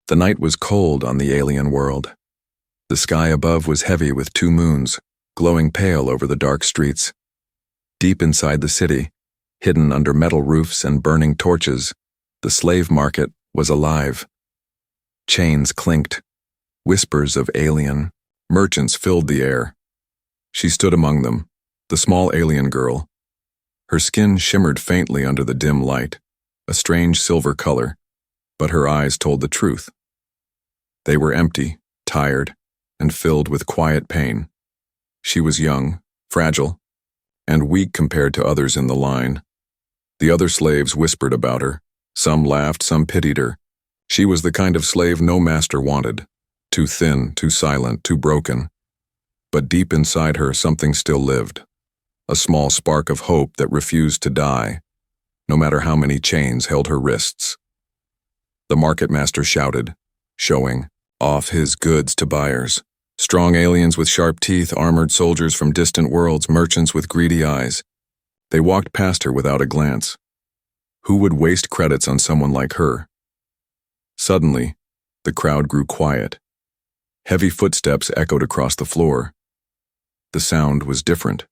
The night was cold on the alien world. The sky above was heavy with two moons, glowing pale over the dark streets. Deep inside the city, hidden under metal roofs and burning torches, the slave market was alive. Chains clinked. Whispers of alien merchants filled the air. She stood among them, the small alien girl. Her skin shimmered faintly under the dim light, a strange silver color, but her eyes told the truth. They were empty, tired, and filled with quiet pain. She was young, fragile, and weak compared to others in the line. The other slaves whispered about her. Some laughed, some pitied her. She was the kind of slave no master wanted. Too thin, too silent, too broken. But deep inside her something still lived. A small spark of hope that refused to die, no matter how many chains held her wrists. The market master shouted, showing off his goods to buyers. Strong aliens with sharp teeth, armored soldiers from distant worlds, merchants with greedy eyes. They walked past her without a glance. Who would waste credits on someone like her? Suddenly, the crowd grew quiet. Heavy footsteps echoed across the floor. The sound was different.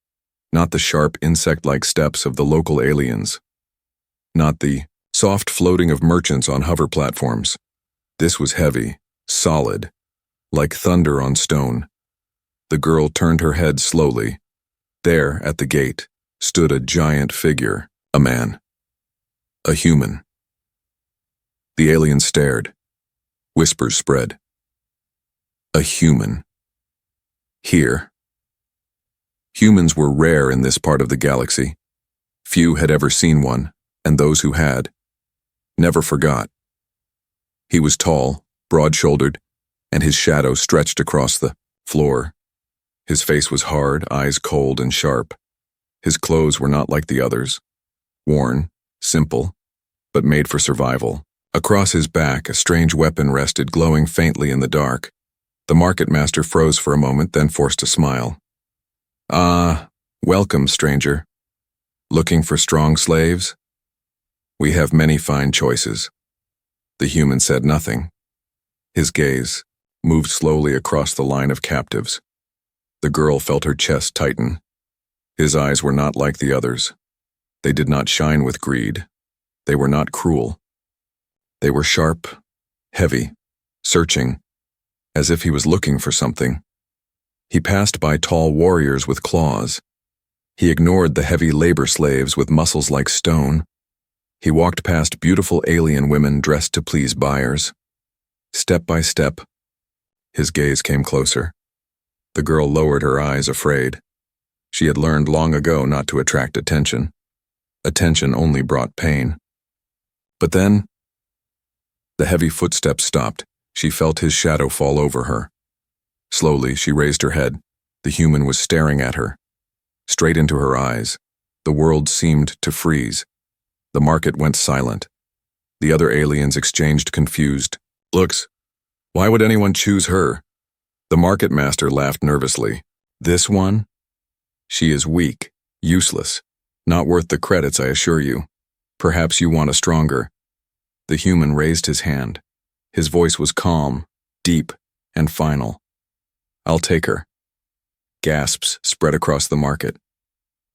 Not the sharp insect-like steps of the local aliens. Not the soft floating of merchants on hover platforms. This was heavy, solid, like thunder on stone. The girl turned her head slowly. There, at the gate, stood a giant figure, a man. A human. The alien stared. Whispers spread. A human. Here. Humans were rare in this part of the galaxy. Few had ever seen one, and those who had never forgot. He was tall, broad-shouldered, and his shadow stretched across the floor. His face was hard, eyes cold and sharp. His clothes were not like the others. Worn, simple, but made for survival. Across his back, a strange weapon rested, glowing faintly in the dark. The market master froze for a moment, then forced a smile. "Ah, welcome, stranger. Looking for strong slaves? We have many fine choices." The human said nothing. His gaze moved slowly across the line of captives. The girl felt her chest tighten. His eyes were not like the others. They did not shine with greed. They were not cruel. They were sharp, heavy, searching, as if he was looking for something. He passed by tall warriors with claws. He ignored the heavy labor slaves with muscles like stone. He walked past beautiful alien women dressed to please buyers. Step by step, his gaze came closer. The girl lowered her eyes, afraid. She had learned long ago not to attract attention. Attention only brought pain. But then, the heavy footsteps stopped. She felt his shadow fall over her. Slowly, she raised her head. The human was staring at her. Straight into her eyes. The world seemed to freeze. The market went silent. The other aliens exchanged confused looks. Why would anyone choose her? The market master laughed nervously. This one? She is weak, useless, not worth the credits, I assure you. Perhaps you want a stronger. The human raised his hand. His voice was calm, deep, and final. I'll take her. Gasps spread across the market.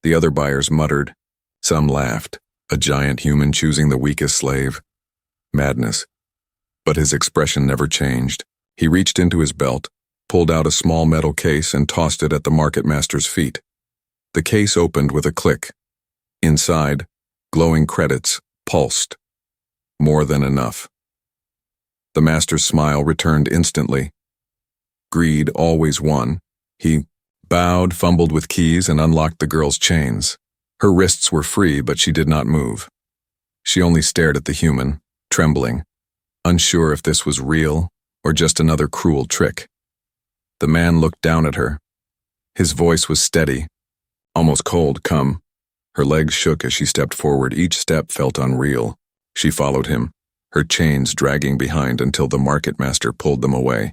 The other buyers muttered. Some laughed. A giant human choosing the weakest slave. Madness. But his expression never changed. He reached into his belt, pulled out a small metal case and tossed it at the market master's feet. The case opened with a click. Inside, glowing credits pulsed. More than enough. The master's smile returned instantly. Greed always won. He bowed, fumbled with keys, and unlocked the girl's chains. Her wrists were free, but she did not move. She only stared at the human, trembling, unsure if this was real or just another cruel trick. The man looked down at her. His voice was steady, almost cold. Come. Her legs shook as she stepped forward. Each step felt unreal. She followed him, her chains dragging behind until the market master pulled them away.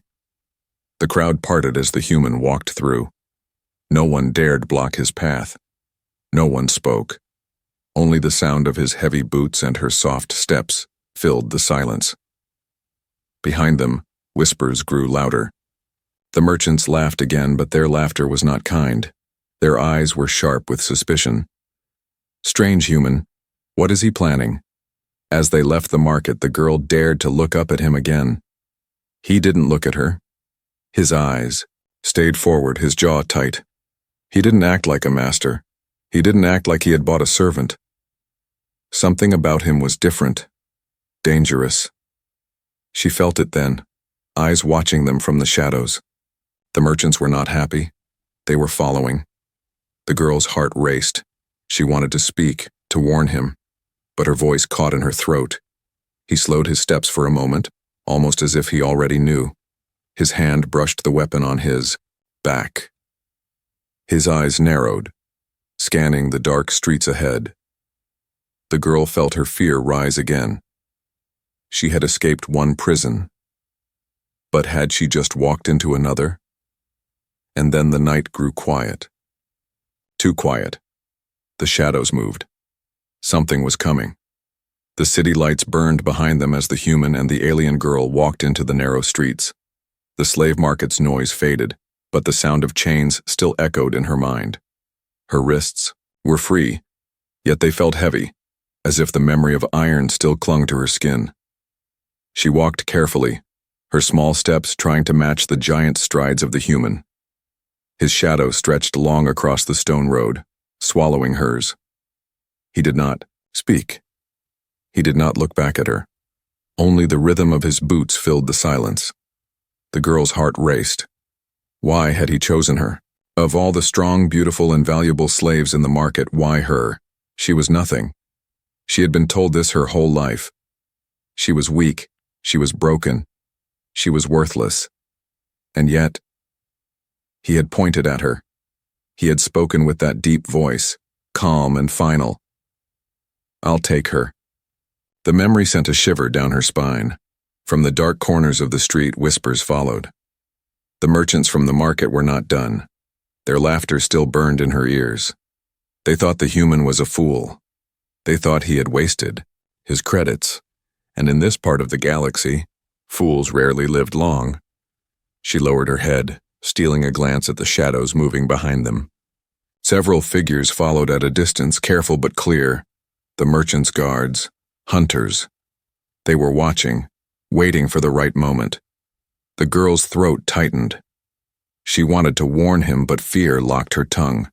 The crowd parted as the human walked through. No one dared block his path. No one spoke. Only the sound of his heavy boots and her soft steps filled the silence. Behind them, whispers grew louder. The merchants laughed again, but their laughter was not kind. Their eyes were sharp with suspicion. Strange human, what is he planning? As they left the market, the girl dared to look up at him again. He didn't look at her. His eyes stayed forward, his jaw tight. He didn't act like a master. He didn't act like he had bought a servant. Something about him was different, dangerous. She felt it then, eyes watching them from the shadows. The merchants were not happy. They were following. The girl's heart raced. She wanted to speak, to warn him, but her voice caught in her throat. He slowed his steps for a moment, almost as if he already knew. His hand brushed the weapon on his back. His eyes narrowed, scanning the dark streets ahead. The girl felt her fear rise again. She had escaped one prison, but had she just walked into another? And then the night grew quiet. Too quiet. The shadows moved. Something was coming. The city lights burned behind them as the human and the alien girl walked into the narrow streets. The slave market's noise faded, but the sound of chains still echoed in her mind. Her wrists were free, yet they felt heavy, as if the memory of iron still clung to her skin. She walked carefully, her small steps trying to match the giant strides of the human. His shadow stretched long across the stone road, swallowing hers. He did not speak. He did not look back at her. Only the rhythm of his boots filled the silence. The girl's heart raced. Why had he chosen her? Of all the strong, beautiful, and valuable slaves in the market, why her? She was nothing. She had been told this her whole life. She was weak. She was broken. She was worthless. And yet, he had pointed at her. He had spoken with that deep voice, calm and final. I'll take her. The memory sent a shiver down her spine. From the dark corners of the street, whispers followed. The merchants from the market were not done. Their laughter still burned in her ears. They thought the human was a fool. They thought he had wasted his credits. And in this part of the galaxy, fools rarely lived long. She lowered her head, stealing a glance at the shadows moving behind them. Several figures followed at a distance, careful but clear. The merchants' guards, hunters. They were watching, waiting for the right moment. The girl's throat tightened. She wanted to warn him, but fear locked her tongue.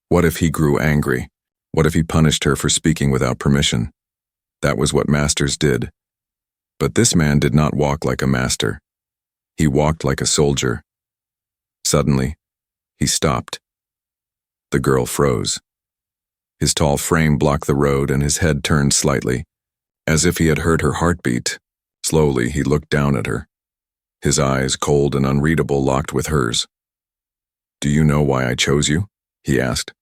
What if he grew angry? What if he punished her for speaking without permission? That was what masters did. But this man did not walk like a master. He walked like a soldier. Suddenly, he stopped. The girl froze. His tall frame blocked the road and his head turned slightly, as if he had heard her heartbeat. Slowly, he looked down at her. His eyes, cold and unreadable, locked with hers. "Do you know why I chose you?" he asked.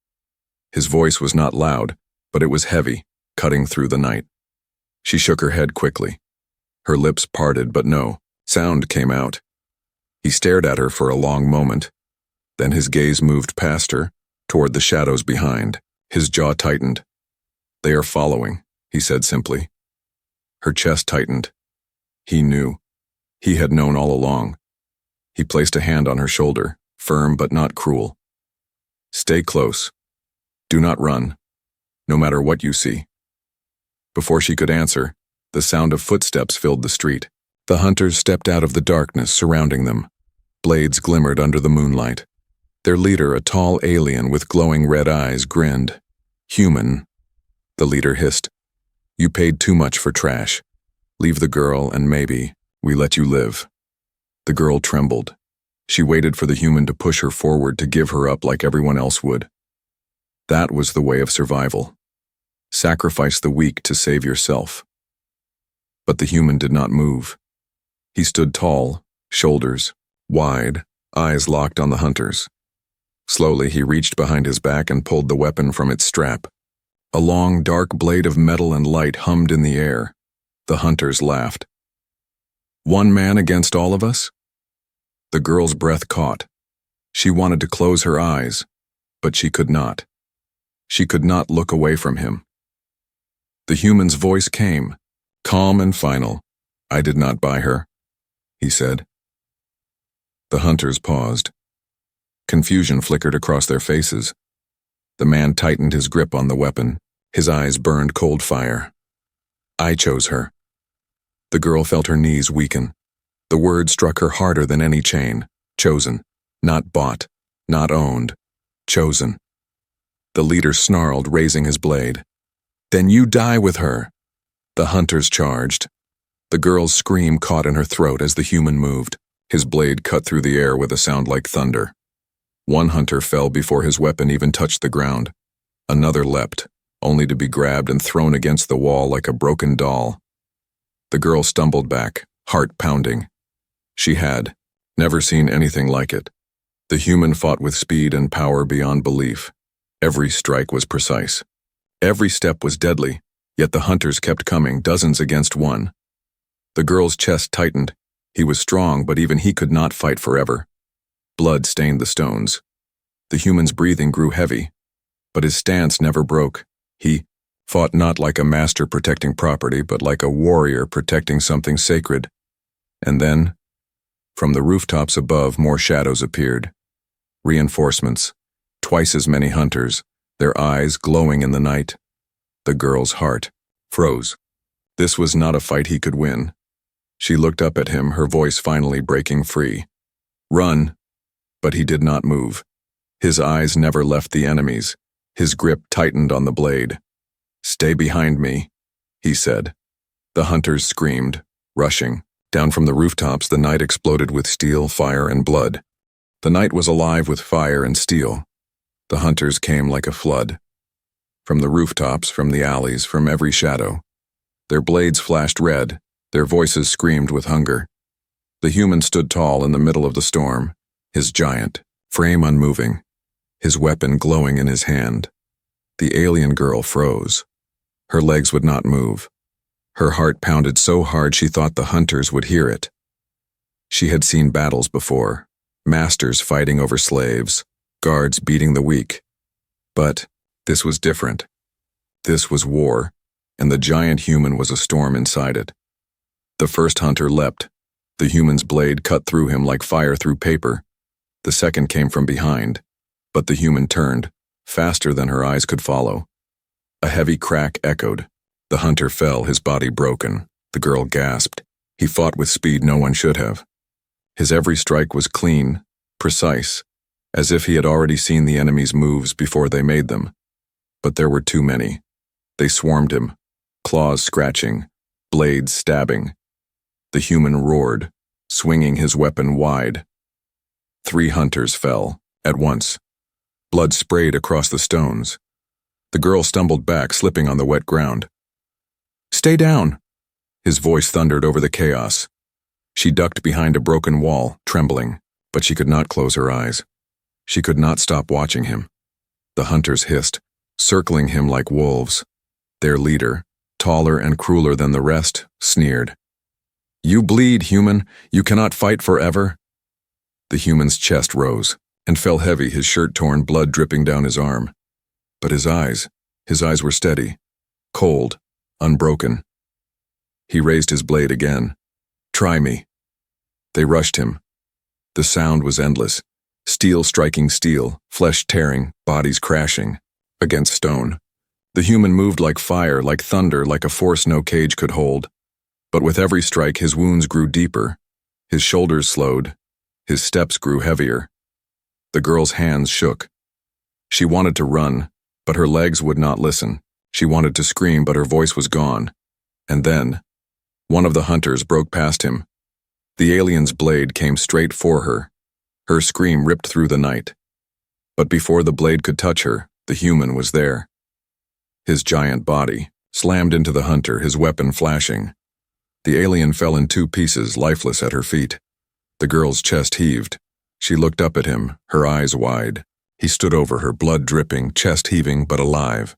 His voice was not loud, but it was heavy, cutting through the night. She shook her head quickly. Her lips parted, but no sound came out. He stared at her for a long moment. Then his gaze moved past her, toward the shadows behind. His jaw tightened. "They are following," he said simply. Her chest tightened. He knew. He had known all along. He placed a hand on her shoulder, firm but not cruel. "Stay close. Do not run, no matter what you see." Before she could answer, the sound of footsteps filled the street. The hunters stepped out of the darkness surrounding them. Blades glimmered under the moonlight. Their leader, a tall alien with glowing red eyes, grinned. "Human," the leader hissed. "You paid too much for trash. Leave the girl and maybe we let you live." The girl trembled. She waited for the human to push her forward, to give her up like everyone else would. That was the way of survival. Sacrifice the weak to save yourself. But the human did not move. He stood tall, shoulders wide, eyes locked on the hunters. Slowly, he reached behind his back and pulled the weapon from its strap. A long, dark blade of metal and light hummed in the air. The hunters laughed. "One man against all of us?" The girl's breath caught. She wanted to close her eyes, but she could not. She could not look away from him. The human's voice came, calm and final. "I did not buy her. he said. The hunters paused. Confusion flickered across their faces. The man tightened his grip on the weapon. His eyes burned cold fire. I chose her. The girl felt her knees weaken. The word struck her harder than any chain. Chosen. Not bought. Not owned. Chosen. The leader snarled, raising his blade. Then you die with her. The hunters charged. The girl's scream caught in her throat as the human moved. His blade cut through the air with a sound like thunder. One hunter fell before his weapon even touched the ground. Another leapt, only to be grabbed and thrown against the wall like a broken doll. The girl stumbled back, heart pounding. She had never seen anything like it. The human fought with speed and power beyond belief. Every strike was precise. Every step was deadly, yet the hunters kept coming, dozens against one. The girl's chest tightened. He was strong, but even he could not fight forever. Blood stained the stones. The human's breathing grew heavy, but his stance never broke. He fought not like a master protecting property, but like a warrior protecting something sacred. And then, from the rooftops above, more shadows appeared. Reinforcements, twice as many hunters, their eyes glowing in the night. The girl's heart froze. This was not a fight he could win. She looked up at him, her voice finally breaking free. Run! But he did not move. His eyes never left the enemies. His grip tightened on the blade. Stay behind me, he said. The hunters screamed, rushing. Down from the rooftops, the night exploded with steel, fire, and blood. The night was alive with fire and steel. The hunters came like a flood. From the rooftops, from the alleys, from every shadow. Their blades flashed red. Their voices screamed with hunger. The human stood tall in the middle of the storm, his giant frame unmoving, his weapon glowing in his hand. The alien girl froze. Her legs would not move. Her heart pounded so hard she thought the hunters would hear it. She had seen battles before, masters fighting over slaves, guards beating the weak. But this was different. This was war, and the giant human was a storm inside it. The first hunter leapt. The human's blade cut through him like fire through paper. The second came from behind, but the human turned, faster than her eyes could follow. A heavy crack echoed. The hunter fell, his body broken. The girl gasped. He fought with speed no one should have. His every strike was clean, precise, as if he had already seen the enemy's moves before they made them. But there were too many. They swarmed him, claws scratching, blades stabbing. The human roared, swinging his weapon wide. 3 hunters fell, at once. Blood sprayed across the stones. The girl stumbled back, slipping on the wet ground. Stay down! His voice thundered over the chaos. She ducked behind a broken wall, trembling, but she could not close her eyes. She could not stop watching him. The hunters hissed, circling him like wolves. Their leader, taller and crueler than the rest, sneered. You bleed, human. You cannot fight forever. The human's chest rose and fell heavy, his shirt torn, blood dripping down his arm. But his eyes were steady, cold, unbroken. He raised his blade again. Try me. They rushed him. The sound was endless. Steel striking steel, flesh tearing, bodies crashing against stone. The human moved like fire, like thunder, like a force no cage could hold. But with every strike, his wounds grew deeper. His shoulders slowed. His steps grew heavier. The girl's hands shook. She wanted to run, but her legs would not listen. She wanted to scream, but her voice was gone. And then, one of the hunters broke past him. The alien's blade came straight for her. Her scream ripped through the night. But before the blade could touch her, the human was there. His giant body slammed into the hunter, his weapon flashing. The alien fell in 2 pieces, lifeless at her feet. The girl's chest heaved. She looked up at him, her eyes wide. He stood over her, blood dripping, chest heaving, but alive.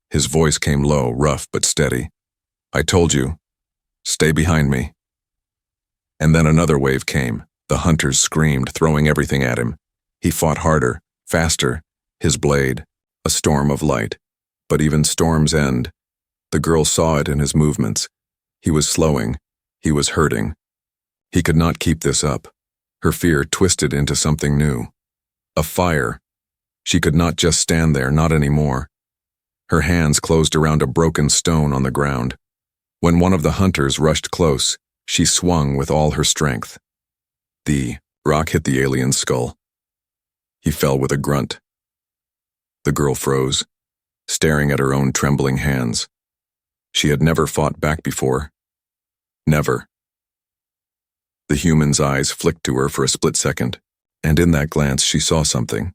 His voice came low, rough but steady. I told you. Stay behind me. And then another wave came. The hunters screamed, throwing everything at him. He fought harder, faster, his blade, a storm of light. But even storms end. The girl saw it in his movements. He was slowing. He was hurting. He could not keep this up. Her fear twisted into something new. A fire. She could not just stand there, not anymore. Her hands closed around a broken stone on the ground. When one of the hunters rushed close, she swung with all her strength. The rock hit the alien's skull. He fell with a grunt. The girl froze, staring at her own trembling hands. She had never fought back before. Never. The human's eyes flicked to her for a split second, and in that glance she saw something.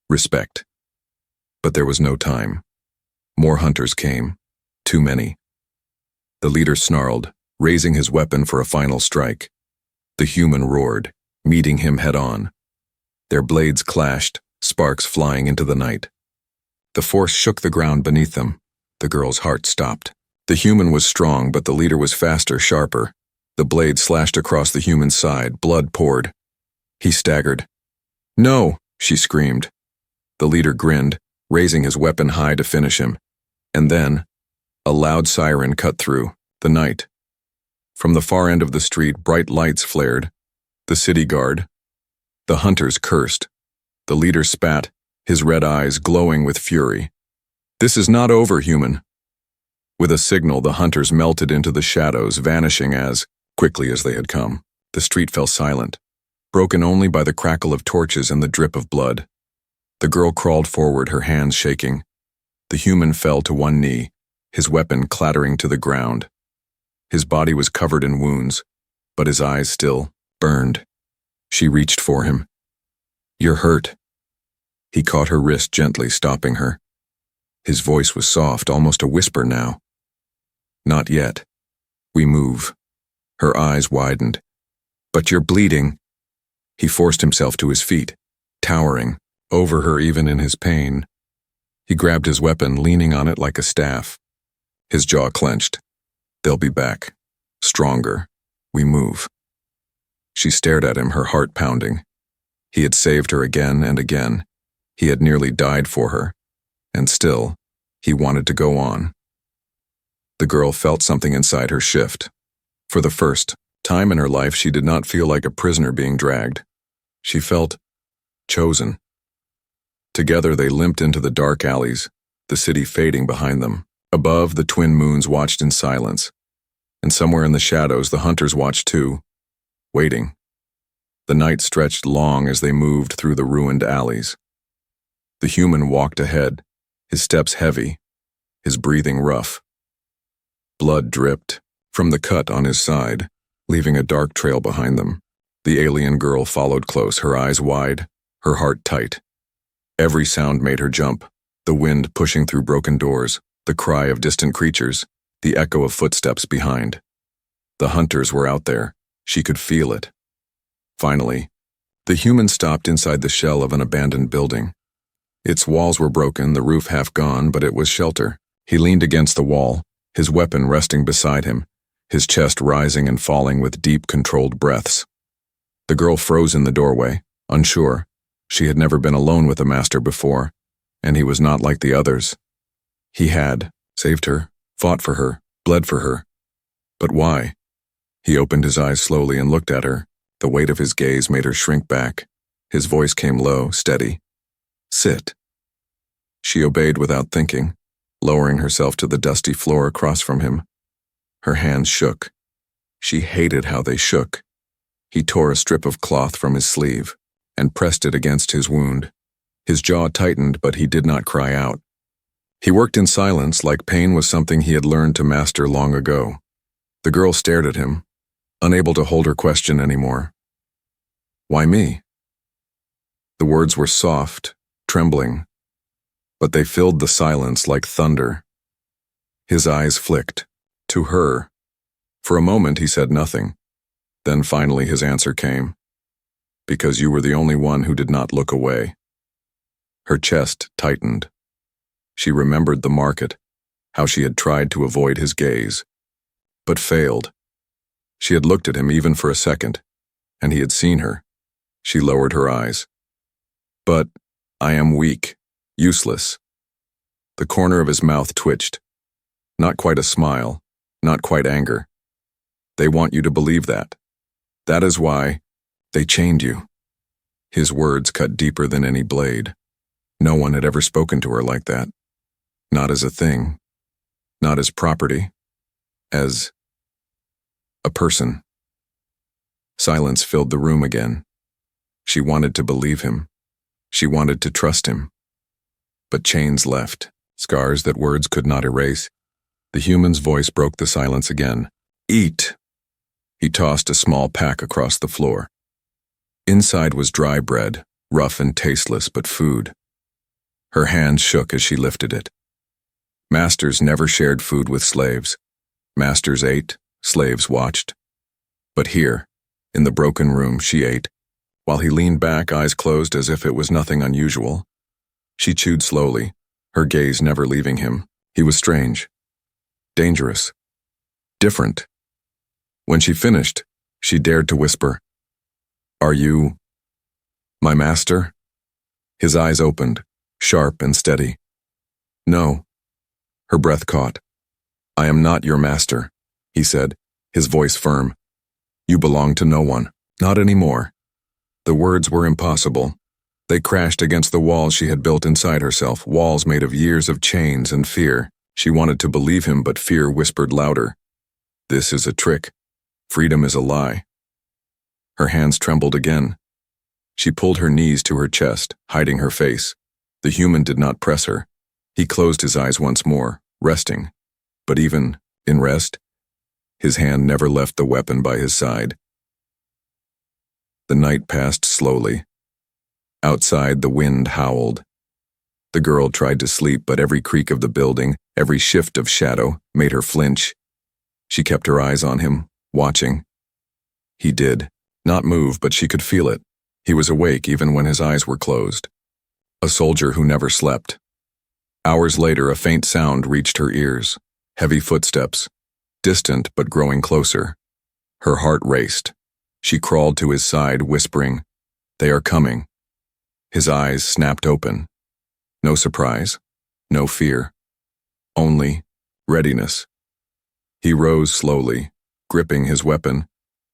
Respect. But there was no time. More hunters came. Too many. The leader snarled, raising his weapon for a final strike. The human roared, meeting him head-on. Their blades clashed, sparks flying into the night. The force shook the ground beneath them. The girl's heart stopped. The human was strong, but the leader was faster, sharper. The blade slashed across the human's side, blood poured. He staggered. "No!" she screamed. The leader grinned, raising his weapon high to finish him. And then, a loud siren cut through the night. From the far end of the street, bright lights flared. The city guard. The hunters cursed. The leader spat, his red eyes glowing with fury. "This is not over, human." With a signal, the hunters melted into the shadows, vanishing as quickly as they had come. The street fell silent, broken only by the crackle of torches and the drip of blood. The girl crawled forward, her hands shaking. The human fell to one knee, his weapon clattering to the ground. His body was covered in wounds, but his eyes still burned. She reached for him. "You're hurt." He caught her wrist gently, stopping her. His voice was soft, almost a whisper now. "Not yet. We move." Her eyes widened. "But you're bleeding." He forced himself to his feet, towering over her even in his pain. He grabbed his weapon, leaning on it like a staff. His jaw clenched. "They'll be back. Stronger. We move." She stared at him, her heart pounding. He had saved her again and again. He had nearly died for her. And still, he wanted to go on. The girl felt something inside her shift. For the first time in her life, she did not feel like a prisoner being dragged. She felt chosen. Together they limped into the dark alleys, the city fading behind them. Above, the twin moons watched in silence. And somewhere in the shadows, the hunters watched too, waiting. The night stretched long as they moved through the ruined alleys. The human walked ahead, his steps heavy, his breathing rough. Blood dripped from the cut on his side, leaving a dark trail behind them. The alien girl followed close, her eyes wide, her heart tight. Every sound made her jump, the wind pushing through broken doors, the cry of distant creatures, the echo of footsteps behind. The hunters were out there. She could feel it. Finally, the human stopped inside the shell of an abandoned building. Its walls were broken, the roof half gone, but it was shelter. He leaned against the wall, his weapon resting beside him, his chest rising and falling with deep, controlled breaths. The girl froze in the doorway, unsure. She had never been alone with a master before, and he was not like the others. He had saved her, fought for her, bled for her. But why? He opened his eyes slowly and looked at her. The weight of his gaze made her shrink back. His voice came low, steady. "Sit." She obeyed without thinking, lowering herself to the dusty floor across from him. Her hands shook. She hated how they shook. He tore a strip of cloth from his sleeve and pressed it against his wound. His jaw tightened, but he did not cry out. He worked in silence, like pain was something he had learned to master long ago. The girl stared at him, unable to hold her question anymore. "Why me?" The words were soft, trembling, but they filled the silence like thunder. His eyes flicked. To her. For a moment he said nothing. Then finally his answer came. "Because you were the only one who did not look away." Her chest tightened. She remembered the market, how she had tried to avoid his gaze, but failed. She had looked at him even for a second, and he had seen her. She lowered her eyes. "But I am weak, useless." The corner of his mouth twitched. Not quite a smile, not quite anger. "They want you to believe that." That is why they chained you. His words cut deeper than any blade. No one had ever spoken to her like that. Not as a thing. Not as property. As a person. Silence filled the room again. She wanted to believe him. She wanted to trust him. But chains left, scars that words could not erase. The human's voice broke the silence again. Eat! He tossed a small pack across the floor. Inside was dry bread, rough and tasteless, but food. Her hand shook as she lifted it. Masters never shared food with slaves. Masters ate, slaves watched. But here, in the broken room, she ate, while he leaned back, eyes closed as if it was nothing unusual. She chewed slowly, her gaze never leaving him. He was strange, dangerous, different. When she finished, she dared to whisper, "Are you my master?" His eyes opened, sharp and steady. "No." Her breath caught. "I am not your master," he said, his voice firm. "You belong to no one, not anymore." The words were impossible. They crashed against the walls she had built inside herself, walls made of years of chains and fear. She wanted to believe him, but fear whispered louder. This is a trick. Freedom is a lie. Her hands trembled again. She pulled her knees to her chest, hiding her face. The human did not press her. He closed his eyes once more, resting. But even in rest, his hand never left the weapon by his side. The night passed slowly. Outside, the wind howled. The girl tried to sleep, but every creak of the building, every shift of shadow, made her flinch. She kept her eyes on him, watching. He did not move, but she could feel it. He was awake even when his eyes were closed. A soldier who never slept. Hours later, a faint sound reached her ears. Heavy footsteps, distant but growing closer. Her heart raced. She crawled to his side, whispering, "They are coming." His eyes snapped open. No surprise, no fear. Only readiness. He rose slowly, gripping his weapon,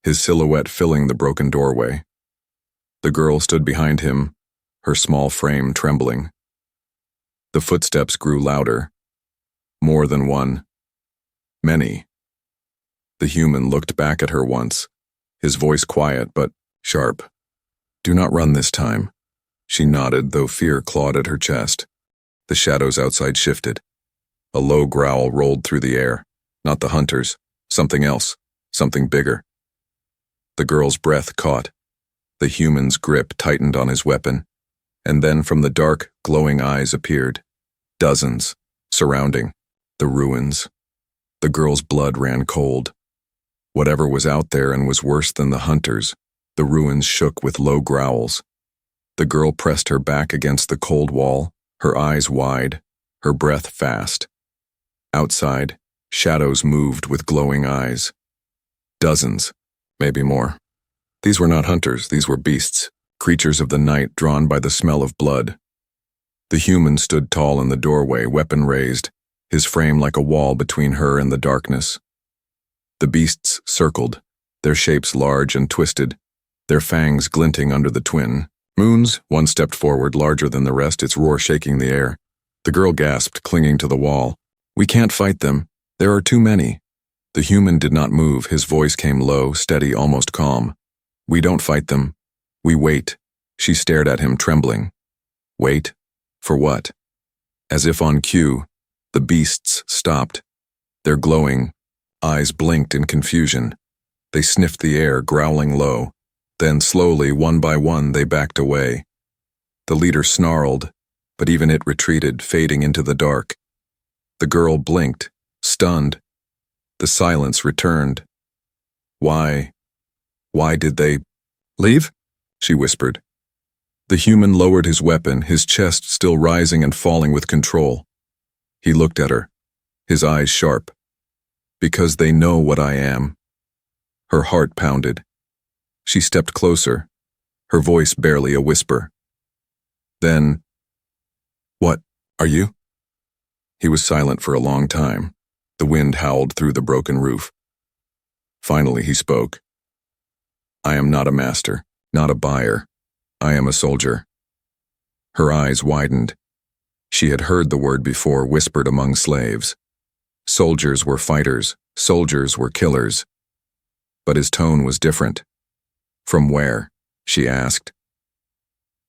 his silhouette filling the broken doorway. The girl stood behind him, her small frame trembling. The footsteps grew louder. More than one. Many. The human looked back at her once, his voice quiet but sharp. "Do not run this time." She nodded, though fear clawed at her chest. The shadows outside shifted. A low growl rolled through the air. Not the hunters. Something else. Something bigger. The girl's breath caught. The human's grip tightened on his weapon. And then from the dark, glowing eyes appeared. Dozens. Surrounding. The ruins. The girl's blood ran cold. Whatever was out there and was worse than the hunters, the ruins shook with low growls. The girl pressed her back against the cold wall, her eyes wide, her breath fast. Outside, shadows moved with glowing eyes. Dozens, maybe more. These were not hunters, these were beasts, creatures of the night drawn by the smell of blood. The human stood tall in the doorway, weapon raised, his frame like a wall between her and the darkness. The beasts circled, their shapes large and twisted, their fangs glinting under the twin moons. One stepped forward, larger than the rest, its roar shaking the air. The girl gasped, clinging to the wall. "We can't fight them. There are too many." The human did not move, his voice came low, steady, almost calm. "We don't fight them. We wait." She stared at him, trembling. Wait? For what? As if on cue, the beasts stopped. Their glowing eyes blinked in confusion. They sniffed the air, growling low. Then slowly, one by one, they backed away. The leader snarled, but even it retreated, fading into the dark. The girl blinked, stunned. The silence returned. Why did they leave? She whispered. The human lowered his weapon, his chest still rising and falling with control. He looked at her, his eyes sharp. "Because they know what I am." Her heart pounded. She stepped closer, her voice barely a whisper. "Then, what are you?" He was silent for a long time. The wind howled through the broken roof. Finally he spoke. I am not a master, not a buyer. I am a soldier. Her eyes widened. She had heard the word before whispered among slaves. Soldiers were fighters, soldiers were killers. But his tone was different. From where? She asked.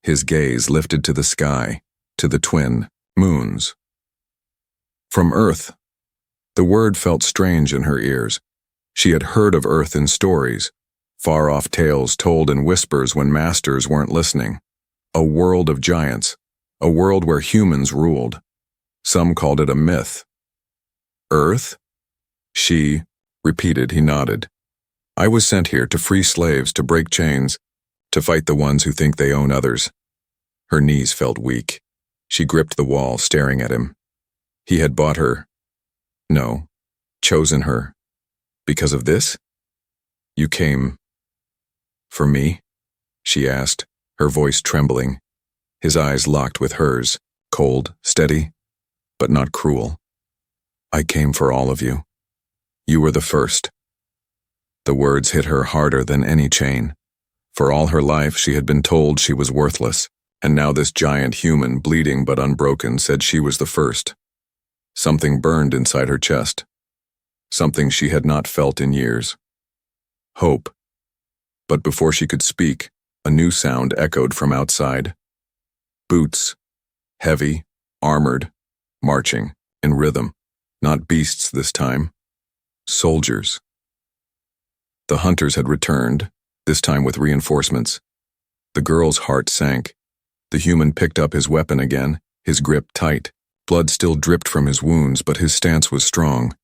His gaze lifted to the sky, to the twin moons. From Earth. The word felt strange in her ears. She had heard of Earth in stories, far-off tales told in whispers when masters weren't listening. A world of giants, a world where humans ruled. Some called it a myth. Earth? She repeated. He nodded. I was sent here to free slaves, to break chains, to fight the ones who think they own others. Her knees felt weak. She gripped the wall, staring at him. He had bought her. No, chosen her. Because of this? You came for me? She asked, her voice trembling. His eyes locked with hers, cold, steady, but not cruel. I came for all of you. You were the first. The words hit her harder than any chain. For all her life she had been told she was worthless, and now this giant human, bleeding but unbroken, said she was the first. Something burned inside her chest. Something she had not felt in years. Hope. But before she could speak, a new sound echoed from outside. Boots. Heavy, armored, marching, in rhythm. Not beasts this time. Soldiers. The hunters had returned, this time with reinforcements. The girl's heart sank. The human picked up his weapon again, his grip tight. Blood still dripped from his wounds, but his stance was strong.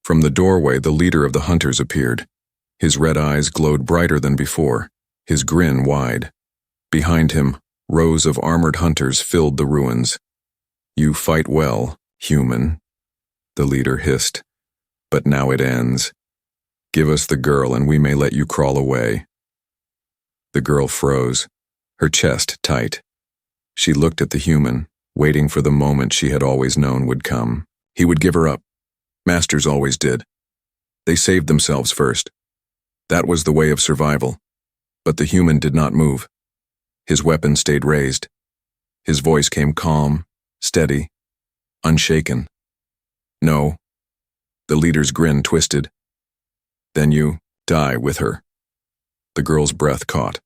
From the doorway, the leader of the hunters appeared. His red eyes glowed brighter than before, his grin wide. Behind him, rows of armored hunters filled the ruins. You fight well, human, the leader hissed. But now it ends. Give us the girl and we may let you crawl away. The girl froze, her chest tight. She looked at the human, waiting for the moment she had always known would come. He would give her up. Masters always did. They saved themselves first. That was the way of survival. But the human did not move. His weapon stayed raised. His voice came calm, steady, unshaken. No. The leader's grin twisted. Then you die with her. The girl's breath caught.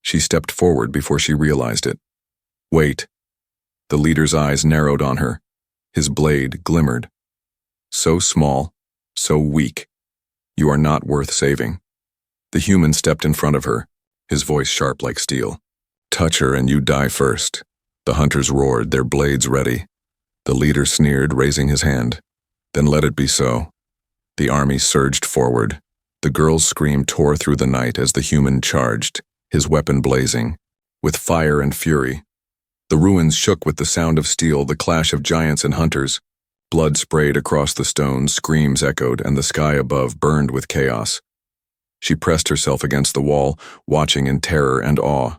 She stepped forward before she realized it. Wait. The leader's eyes narrowed on her. His blade glimmered. So small, so weak. You are not worth saving. The human stepped in front of her, his voice sharp like steel. Touch her and you die first. The hunters roared, their blades ready. The leader sneered, raising his hand. Then let it be so. The army surged forward. The girl's scream tore through the night as the human charged, his weapon blazing, with fire and fury. The ruins shook with the sound of steel, the clash of giants and hunters. Blood sprayed across the stones, screams echoed, and the sky above burned with chaos. She pressed herself against the wall, watching in terror and awe.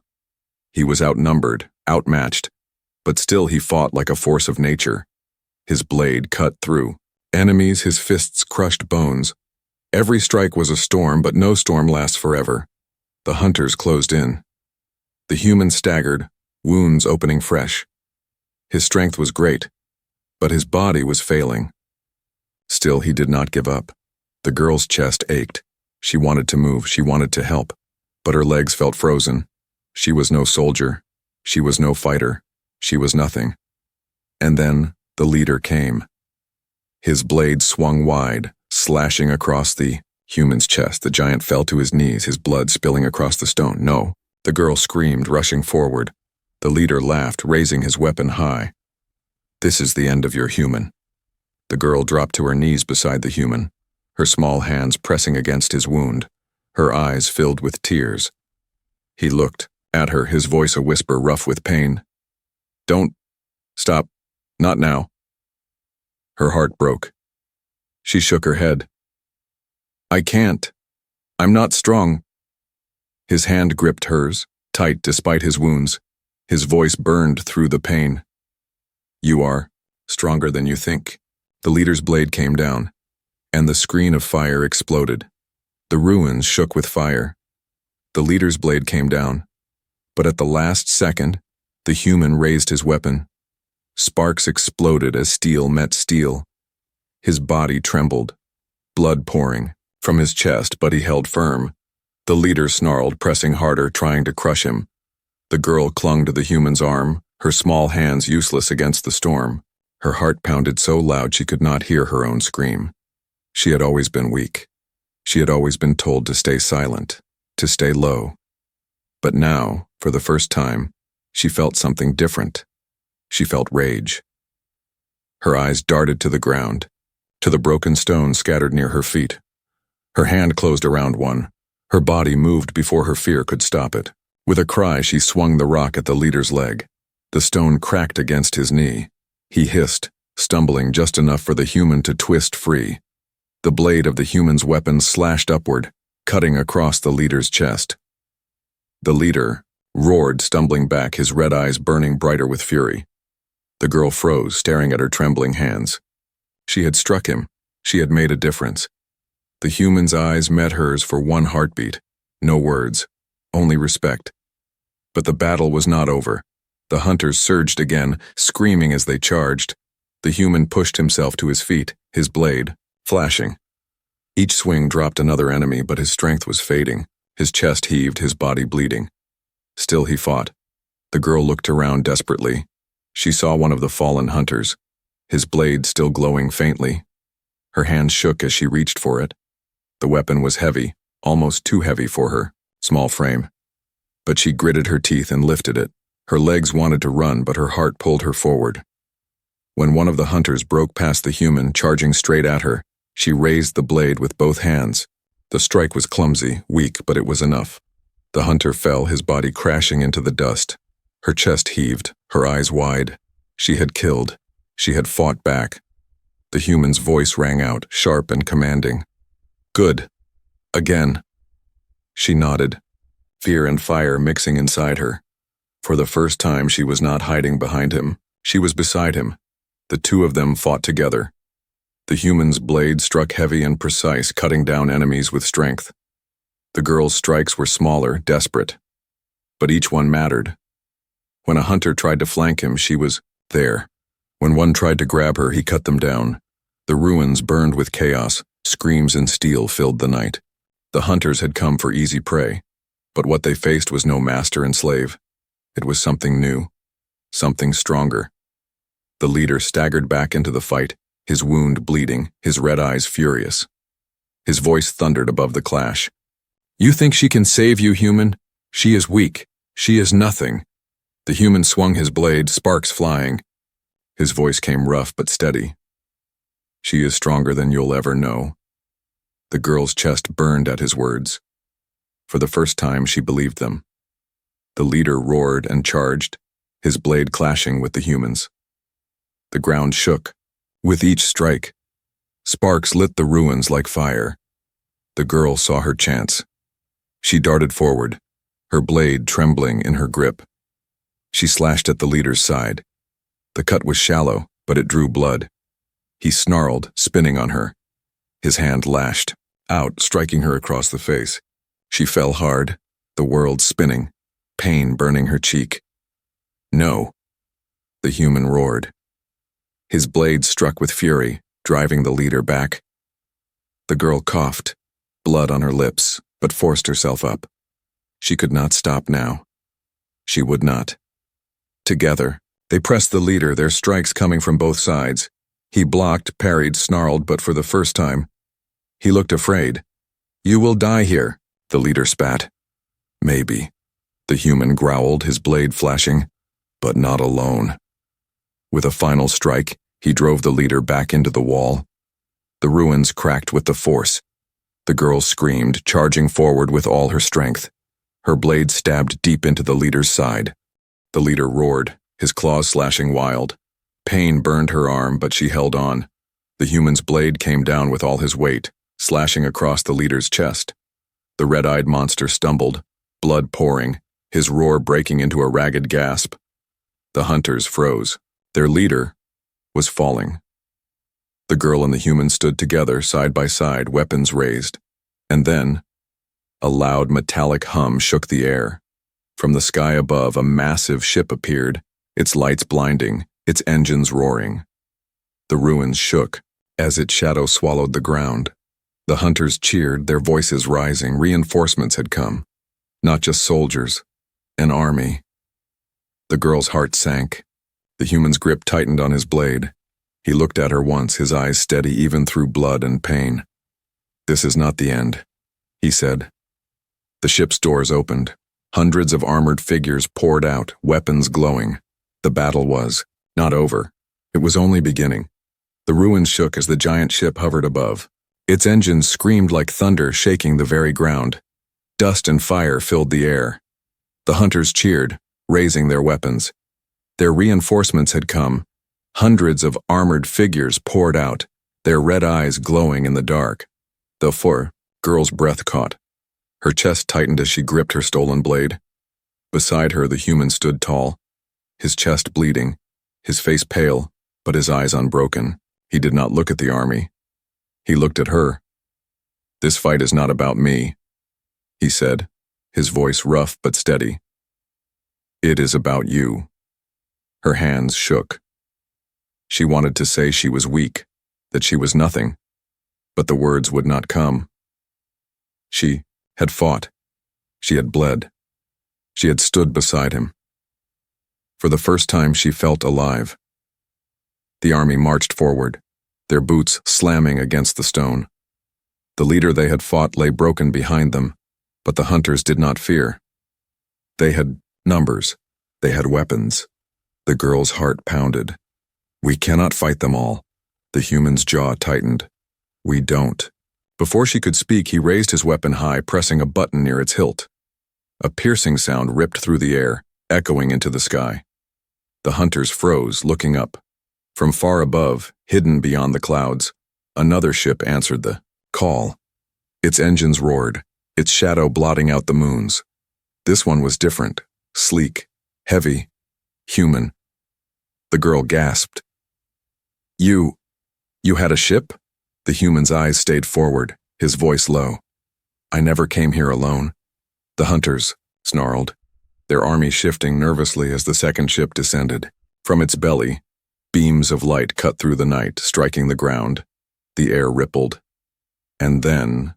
He was outnumbered, outmatched, but still he fought like a force of nature. His blade cut through. Enemies, his fists crushed bones. Every strike was a storm, but no storm lasts forever. The hunters closed in. The human staggered, wounds opening fresh. His strength was great, but his body was failing. Still, he did not give up. The girl's chest ached. She wanted to move, she wanted to help, but her legs felt frozen. She was no soldier. She was no fighter. She was nothing. And then the leader came. His blade swung wide, slashing across the human's chest. The giant fell to his knees, his blood spilling across the stone. No, the girl screamed, rushing forward. The leader laughed, raising his weapon high. This is the end of your human. The girl dropped to her knees beside the human, her small hands pressing against his wound, her eyes filled with tears. He looked at her, his voice a whisper rough with pain. Don't stop, not now. Her heart broke. She shook her head. I can't. I'm not strong. His hand gripped hers, tight despite his wounds. His voice burned through the pain. You are stronger than you think. The leader's blade came down, and the screen of fire exploded. The ruins shook with fire. The leader's blade came down, but at the last second, the human raised his weapon. Sparks exploded as steel met steel. His body trembled, blood pouring from his chest, but he held firm. The leader snarled, pressing harder, trying to crush him. The girl clung to the human's arm, her small hands useless against the storm. Her heart pounded so loud she could not hear her own scream. She had always been weak. She had always been told to stay silent, to stay low. But now, for the first time, she felt something different. She felt rage. Her eyes darted to the ground, to the broken stone scattered near her feet. Her hand closed around one. Her body moved before her fear could stop it. With a cry, she swung the rock at the leader's leg. The stone cracked against his knee. He hissed, stumbling just enough for the human to twist free. The blade of the human's weapon slashed upward, cutting across the leader's chest. The leader roared, stumbling back, his red eyes burning brighter with fury. The girl froze, staring at her trembling hands. She had struck him. She had made a difference. The human's eyes met hers for one heartbeat. No words, only respect. But the battle was not over. The hunters surged again, screaming as they charged. The human pushed himself to his feet, his blade flashing. Each swing dropped another enemy, but his strength was fading. His chest heaved, his body bleeding. Still he fought. The girl looked around desperately. She saw one of the fallen hunters, his blade still glowing faintly. Her hand shook as she reached for it. The weapon was heavy, almost too heavy for her small frame. But she gritted her teeth and lifted it. Her legs wanted to run, but her heart pulled her forward. When one of the hunters broke past the human, charging straight at her, she raised the blade with both hands. The strike was clumsy, weak, but it was enough. The hunter fell, his body crashing into the dust. Her chest heaved, her eyes wide. She had killed. She had fought back. The human's voice rang out, sharp and commanding. "Good. Again." She nodded, fear and fire mixing inside her. For the first time, she was not hiding behind him. She was beside him. The two of them fought together. The human's blade struck heavy and precise, cutting down enemies with strength. The girl's strikes were smaller, desperate. But each one mattered. When a hunter tried to flank him, she was there. When one tried to grab her, he cut them down. The ruins burned with chaos. Screams and steel filled the night. The hunters had come for easy prey. But what they faced was no master and slave. It was something new. Something stronger. The leader staggered back into the fight, his wound bleeding, his red eyes furious. His voice thundered above the clash. "You think she can save you, human? She is weak. She is nothing." The human swung his blade, sparks flying. His voice came rough but steady. "She is stronger than you'll ever know." The girl's chest burned at his words. For the first time, she believed them. The leader roared and charged, his blade clashing with the human's. The ground shook. With each strike, sparks lit the ruins like fire. The girl saw her chance. She darted forward, her blade trembling in her grip. She slashed at the leader's side. The cut was shallow, but it drew blood. He snarled, spinning on her. His hand lashed out, striking her across the face. She fell hard, the world spinning, pain burning her cheek. "No," the human roared. His blade struck with fury, driving the leader back. The girl coughed, blood on her lips, but forced herself up. She could not stop now. She would not. Together, they pressed the leader, their strikes coming from both sides. He blocked, parried, snarled, but for the first time, he looked afraid. "You will die here," the leader spat. "Maybe," the human growled, his blade flashing, "but not alone." With a final strike, he drove the leader back into the wall. The ruins cracked with the force. The girl screamed, charging forward with all her strength. Her blade stabbed deep into the leader's side. The leader roared, his claws slashing wild. Pain burned her arm, but she held on. The human's blade came down with all his weight, slashing across the leader's chest. The red-eyed monster stumbled, blood pouring, his roar breaking into a ragged gasp. The hunters froze. Their leader was falling. The girl and the human stood together, side by side, weapons raised. And then, A loud metallic hum shook the air. From the sky above, a massive ship appeared, its lights blinding, its engines roaring. The ruins shook as its shadow swallowed the ground. The hunters cheered, their voices rising. Reinforcements had come. Not just soldiers, an army. The girl's heart sank. The human's grip tightened on his blade. He looked at her once, his eyes steady even through blood and pain. "This is not the end," he said. The ship's doors opened. Hundreds of armored figures poured out, weapons glowing. The battle was not over. It was only beginning. The ruins shook as the giant ship hovered above. Its engines screamed like thunder, shaking the very ground. Dust and fire filled the air. The hunters cheered, raising their weapons. Their reinforcements had come. Hundreds of armored figures poured out, their red eyes glowing in the dark. The girl's breath caught. Her chest tightened as she gripped her stolen blade. Beside her, the human stood tall, his chest bleeding, his face pale, but his eyes unbroken. He did not look at the army. He looked at her. "This fight is not about me," he said, his voice rough but steady. "It is about you." Her hands shook. She wanted to say she was weak, that she was nothing, but the words would not come. She had fought. She had bled. She had stood beside him. For the first time, she felt alive. The army marched forward, their boots slamming against the stone. The leader they had fought lay broken behind them, but the hunters did not fear. They had numbers. They had weapons. The girl's heart pounded. "We cannot fight them all." The human's jaw tightened. "We don't." Before she could speak, he raised his weapon high, pressing a button near its hilt. A piercing sound ripped through the air, echoing into the sky. The hunters froze, looking up. From far above, hidden beyond the clouds, another ship answered the call. Its engines roared, its shadow blotting out the moons. This one was different, sleek, heavy, human. The girl gasped. You had a ship?" The human's eyes stayed forward, his voice low. "I never came here alone." The hunters snarled, their army shifting nervously as the second ship descended. From its belly, beams of light cut through the night, striking the ground. The air rippled. And then,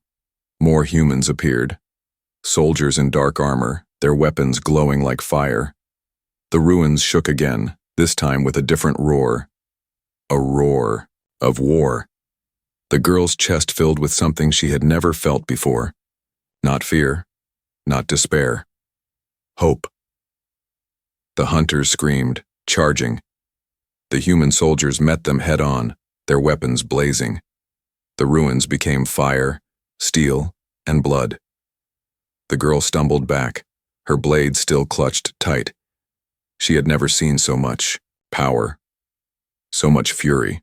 more humans appeared. Soldiers in dark armor, their weapons glowing like fire. The ruins shook again, this time with a different roar. A roar of war. The girl's chest filled with something she had never felt before. Not fear, not despair. Hope. The hunters screamed, charging. The human soldiers met them head-on, their weapons blazing. The ruins became fire, steel, and blood. The girl stumbled back, her blade still clutched tight. She had never seen so much power, so much fury.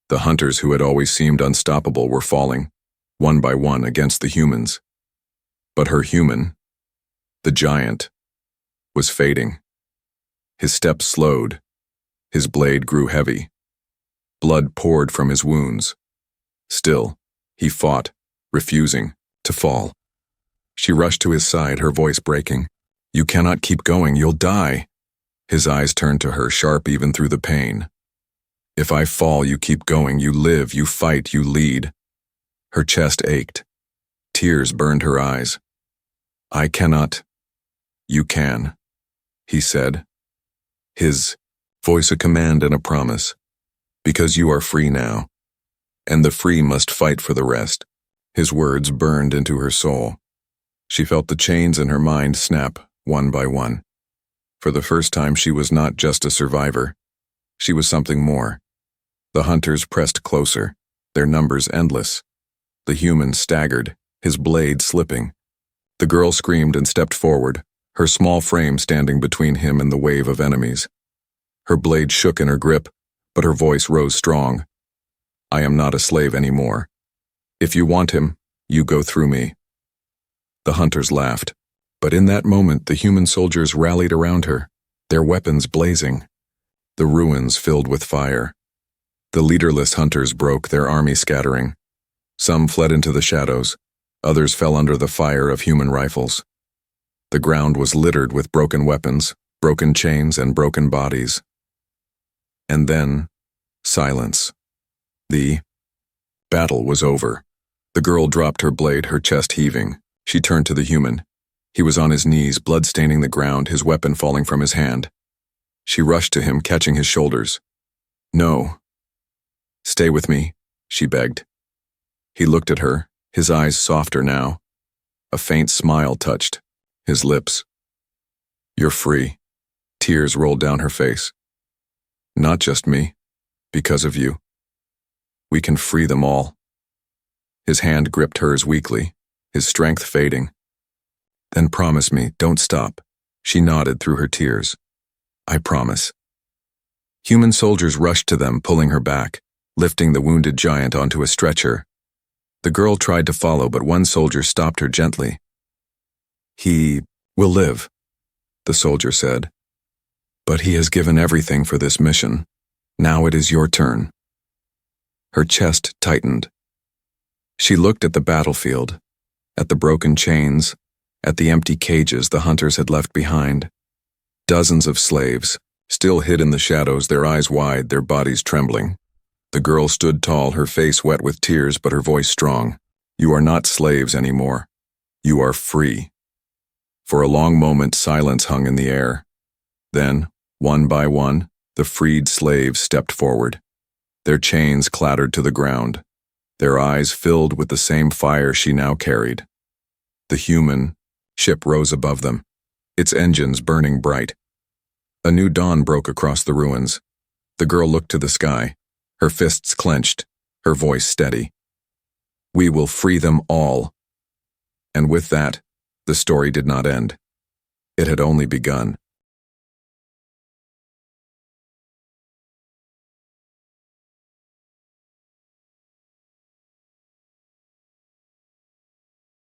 The hunters who had always seemed unstoppable were falling, one by one, against the humans. But her human, the giant, was fading. His steps slowed. His blade grew heavy. Blood poured from his wounds. Still, he fought, refusing to fall. She rushed to his side, her voice breaking. "You cannot keep going, you'll die." His eyes turned to her, sharp even through the pain. "If I fall, you keep going, you live, you fight, you lead." Her chest ached. Tears burned her eyes. "I cannot." "You can," he said. His voice a command and a promise. "Because you are free now. And the free must fight for the rest." His words burned into her soul. She felt the chains in her mind snap, one by one. For the first time, she was not just a survivor. She was something more. The hunters pressed closer, their numbers endless. The human staggered, his blade slipping. The girl screamed and stepped forward, her small frame standing between him and the wave of enemies. Her blade shook in her grip, but her voice rose strong. "I am not a slave anymore. If you want him, you go through me." The hunters laughed, but in that moment the human soldiers rallied around her, their weapons blazing. The ruins filled with fire. The leaderless hunters broke, their army scattering. Some fled into the shadows. Others fell under the fire of human rifles. The ground was littered with broken weapons, broken chains, and broken bodies. And then, silence. The battle was over. The girl dropped her blade, her chest heaving. She turned to the human. He was on his knees, blood staining the ground, his weapon falling from his hand. She rushed to him, catching his shoulders. "No. Stay with me," she begged. He looked at her, his eyes softer now. A faint smile touched his lips. "You're free." Tears rolled down her face. "Not just me. Because of you. We can free them all." His hand gripped hers weakly, his strength fading. "Then promise me, don't stop." She nodded through her tears. "I promise." Human soldiers rushed to them, pulling her back, lifting the wounded giant onto a stretcher. The girl tried to follow, but one soldier stopped her gently. "He will live," the soldier said. "But he has given everything for this mission. Now it is your turn." Her chest tightened. She looked at the battlefield, at the broken chains, at the empty cages the hunters had left behind. Dozens of slaves, still hid in the shadows, their eyes wide, their bodies trembling. The girl stood tall, her face wet with tears, but her voice strong. "You are not slaves anymore. You are free." For a long moment, silence hung in the air. Then, one by one, the freed slaves stepped forward. Their chains clattered to the ground, their eyes filled with the same fire she now carried. The human ship rose above them, its engines burning bright. A new dawn broke across the ruins. The girl looked to the sky, her fists clenched, her voice steady. "We will free them all." And with that, the story did not end. It had only begun.